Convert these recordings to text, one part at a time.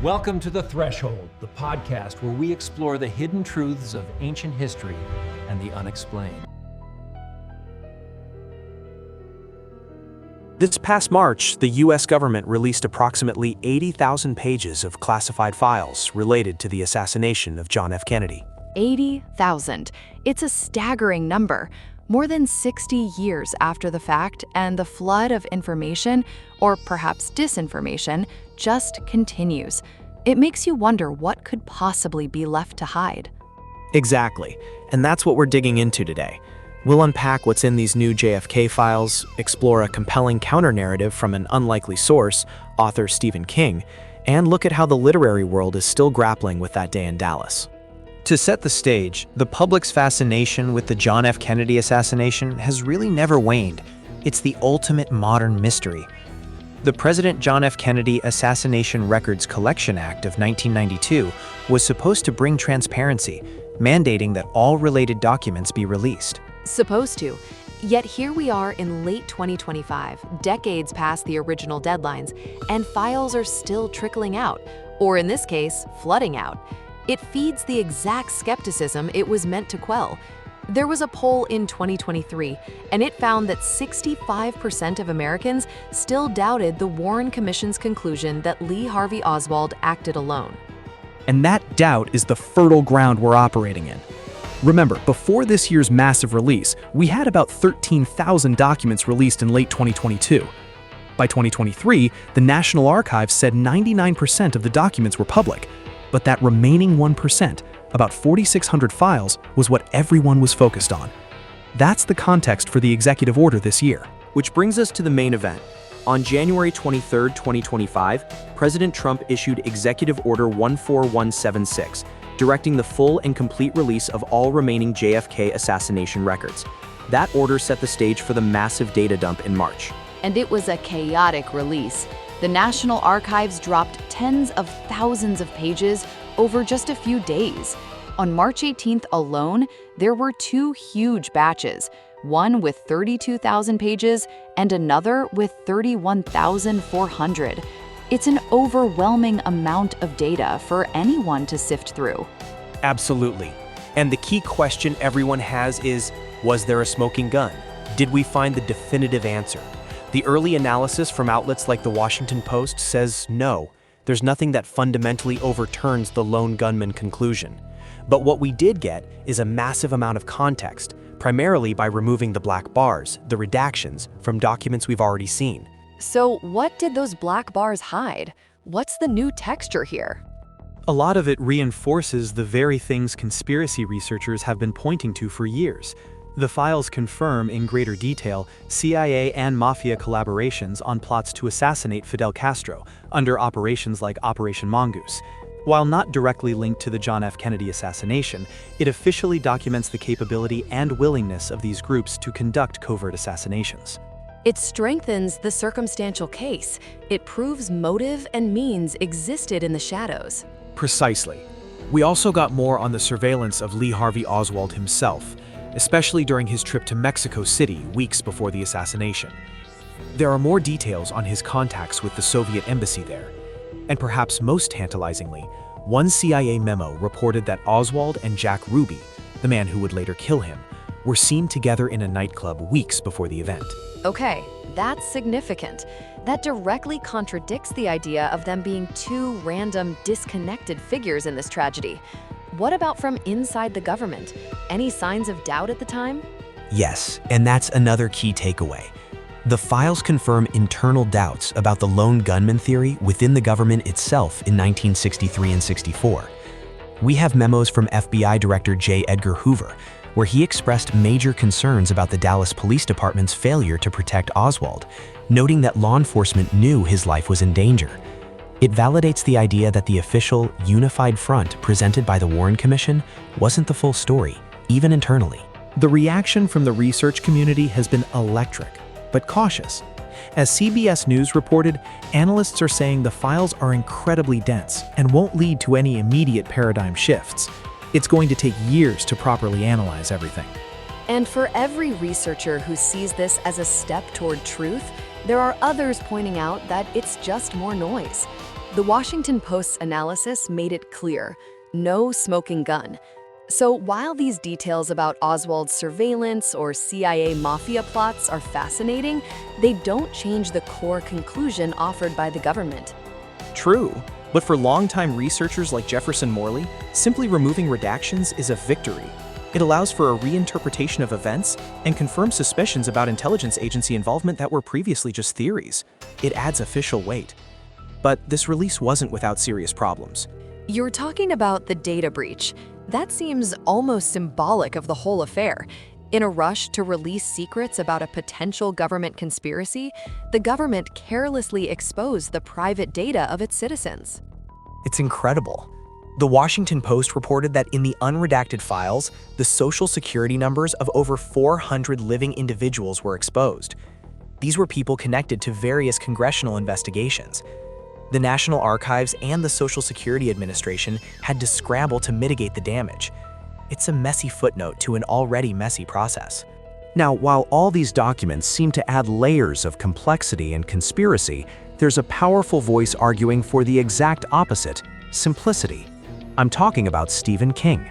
Welcome to The Threshold, the podcast where we explore the hidden truths of ancient history and the unexplained. This past March, the U.S. government released approximately 80,000 pages of classified files related to the assassination of John F. Kennedy. 80,000. It's a staggering number. More than 60 years after the fact, and the flood of information, or perhaps disinformation, just continues. It makes you wonder what could possibly be left to hide. Exactly, and that's what we're digging into today. We'll unpack what's in these new JFK files, explore a compelling counter-narrative from an unlikely source, author Stephen King, and look at how the literary world is still grappling with that day in Dallas. To set the stage, the public's fascination with the John F. Kennedy assassination has really never waned. It's the ultimate modern mystery. The President John F. Kennedy Assassination Records Collection Act of 1992 was supposed to bring transparency, mandating that all related documents be released. Supposed to. Yet here we are in late 2025, decades past the original deadlines, and files are still trickling out, or in this case, flooding out. It feeds the exact skepticism it was meant to quell. There was a poll in 2023, and it found that 65% of Americans still doubted the Warren Commission's conclusion that Lee Harvey Oswald acted alone. And that doubt is the fertile ground we're operating in. Remember, before this year's massive release, we had about 13,000 documents released in late 2022. By 2023, the National Archives said 99% of the documents were public, but that remaining 1%, about 4,600 files, was what everyone was focused on. That's the context for the executive order this year. Which brings us to the main event. On January 23, 2025, President Trump issued Executive Order 14176, directing the full and complete release of all remaining JFK assassination records. That order set the stage for the massive data dump in March. And it was a chaotic release. The National Archives dropped tens of thousands of pages over just a few days. On March 18th alone, there were two huge batches, one with 32,000 pages and another with 31,400. It's an overwhelming amount of data for anyone to sift through. Absolutely. And the key question everyone has is, was there a smoking gun? Did we find the definitive answer? The early analysis from outlets like the Washington Post says no. There's nothing that fundamentally overturns the lone gunman conclusion. But what we did get is a massive amount of context, primarily by removing the black bars, the redactions, from documents we've already seen. So what did those black bars hide? What's the new texture here? A lot of it reinforces the very things conspiracy researchers have been pointing to for years. The files confirm in greater detail CIA and Mafia collaborations on plots to assassinate Fidel Castro under operations like Operation Mongoose. While not directly linked to the John F. Kennedy assassination, it officially documents the capability and willingness of these groups to conduct covert assassinations. It strengthens the circumstantial case. It proves motive and means existed in the shadows. Precisely. We also got more on the surveillance of Lee Harvey Oswald himself, especially during his trip to Mexico City weeks before the assassination. There are more details on his contacts with the Soviet embassy there. And perhaps most tantalizingly, one CIA memo reported that Oswald and Jack Ruby, the man who would later kill him, were seen together in a nightclub weeks before the event. Okay, that's significant. That directly contradicts the idea of them being two random, disconnected figures in this tragedy. What about from inside the government? Any signs of doubt at the time? Yes, and that's another key takeaway. The files confirm internal doubts about the lone gunman theory within the government itself in 1963 and 64. We have memos from FBI Director J. Edgar Hoover, where he expressed major concerns about the Dallas Police Department's failure to protect Oswald, noting that law enforcement knew his life was in danger. It validates the idea that the official, unified front presented by the Warren Commission wasn't the full story, even internally. The reaction from the research community has been electric, but cautious. As CBS News reported, analysts are saying the files are incredibly dense and won't lead to any immediate paradigm shifts. It's going to take years to properly analyze everything. And for every researcher who sees this as a step toward truth, there are others pointing out that it's just more noise. The Washington Post's analysis made it clear: no smoking gun. So while these details about Oswald's surveillance or CIA-Mafia plots are fascinating, they don't change the core conclusion offered by the government. True, but for longtime researchers like Jefferson Morley, simply removing redactions is a victory. It allows for a reinterpretation of events and confirms suspicions about intelligence agency involvement that were previously just theories. It adds official weight. But this release wasn't without serious problems. You're talking about the data breach. That seems almost symbolic of the whole affair. In a rush to release secrets about a potential government conspiracy, the government carelessly exposed the private data of its citizens. It's incredible. The Washington Post reported that in the unredacted files, the social security numbers of over 400 living individuals were exposed. These were people connected to various congressional investigations. The National Archives and the Social Security Administration had to scramble to mitigate the damage. It's a messy footnote to an already messy process. Now, while all these documents seem to add layers of complexity and conspiracy, there's a powerful voice arguing for the exact opposite: simplicity. I'm talking about Stephen King.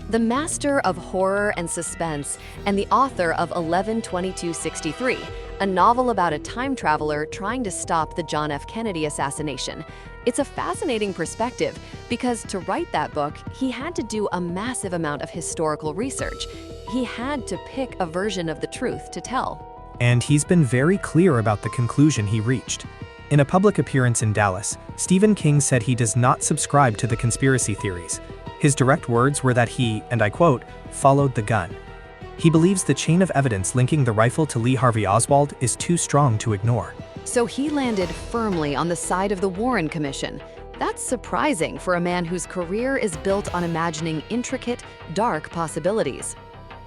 The master of horror and suspense and the author of 11/22/63, a novel about a time traveler trying to stop the John F. Kennedy assassination. It's a fascinating perspective because to write that book, he had to do a massive amount of historical research. He had to pick a version of the truth to tell. And he's been very clear about the conclusion he reached. In a public appearance in Dallas, Stephen King said he does not subscribe to the conspiracy theories. His direct words were that he, and I quote, followed the gun. He believes the chain of evidence linking the rifle to Lee Harvey Oswald is too strong to ignore. So he landed firmly on the side of the Warren Commission. That's surprising for a man whose career is built on imagining intricate, dark possibilities.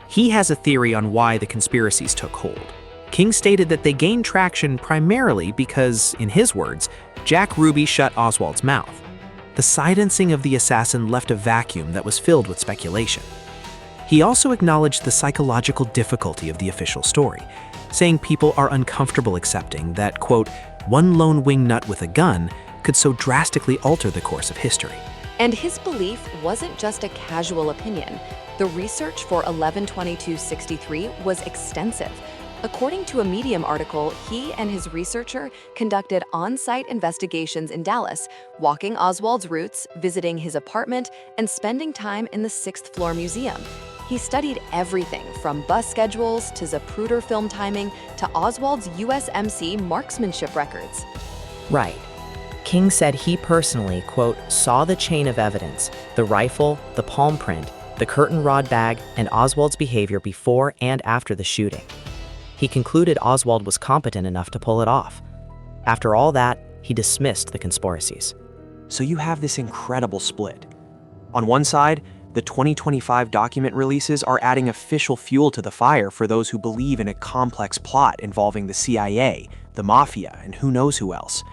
He has a theory on why the conspiracies took hold. King stated that they gained traction primarily because, in his words, Jack Ruby shut Oswald's mouth. The silencing of the assassin left a vacuum that was filled with speculation. He also acknowledged the psychological difficulty of the official story, saying people are uncomfortable accepting that, quote, one lone wingnut with a gun could so drastically alter the course of history. And his belief wasn't just a casual opinion. The research for 11/22/63 was extensive. According to a Medium article, he and his researcher conducted on-site investigations in Dallas, walking Oswald's routes, visiting his apartment, and spending time in the 6th floor museum. He studied everything from bus schedules to Zapruder film timing to Oswald's USMC marksmanship records. Right. King said he personally, quote, saw the chain of evidence, the rifle, the palm print, the curtain rod bag, and Oswald's behavior before and after the shooting. He concluded Oswald was competent enough to pull it off. After all that, he dismissed the conspiracies. So you have this incredible split. On one side, the 2025 document releases are adding official fuel to the fire for those who believe in a complex plot involving the CIA, the Mafia, and who knows who else.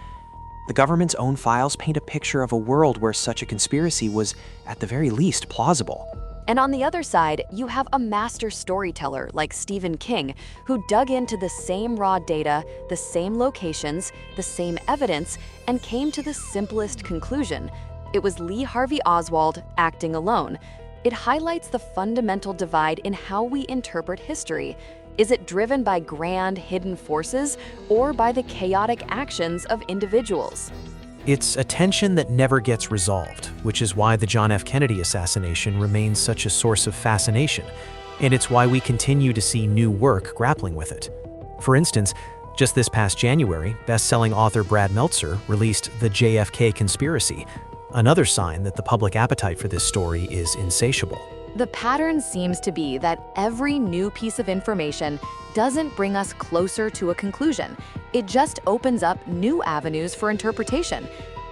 The government's own files paint a picture of a world where such a conspiracy was, at the very least, plausible. And on the other side, you have a master storyteller like Stephen King, who dug into the same raw data, the same locations, the same evidence, and came to the simplest conclusion. It was Lee Harvey Oswald acting alone. It highlights the fundamental divide in how we interpret history. Is it driven by grand, hidden forces or by the chaotic actions of individuals? It's a tension that never gets resolved, which is why the John F. Kennedy assassination remains such a source of fascination, and it's why we continue to see new work grappling with it. For instance, just this past January, best-selling author Brad Meltzer released The JFK Conspiracy, another sign that the public appetite for this story is insatiable. The pattern seems to be that every new piece of information doesn't bring us closer to a conclusion. It just opens up new avenues for interpretation.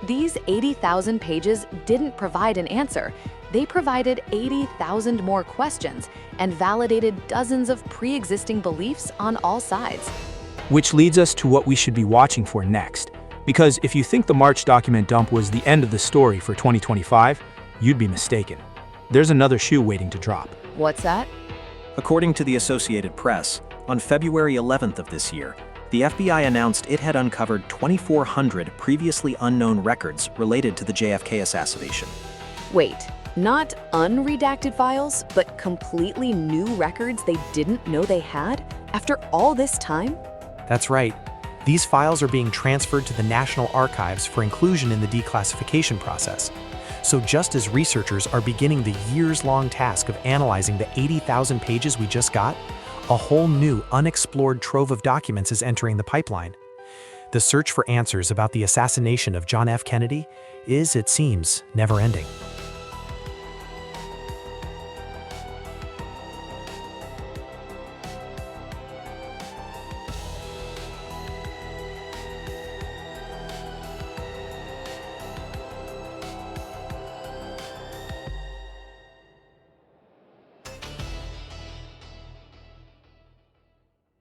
These 80,000 pages didn't provide an answer. They provided 80,000 more questions and validated dozens of pre-existing beliefs on all sides. Which leads us to what we should be watching for next. Because if you think the March document dump was the end of the story for 2025, you'd be mistaken. There's another shoe waiting to drop. What's that? According to the Associated Press, on February 11th of this year, the FBI announced it had uncovered 2,400 previously unknown records related to the JFK assassination. Wait, not unredacted files, but completely new records they didn't know they had after all this time? That's right. These files are being transferred to the National Archives for inclusion in the declassification process. So just as researchers are beginning the years-long task of analyzing the 80,000 pages we just got, a whole new, unexplored trove of documents is entering the pipeline. The search for answers about the assassination of John F. Kennedy is, it seems, never-ending.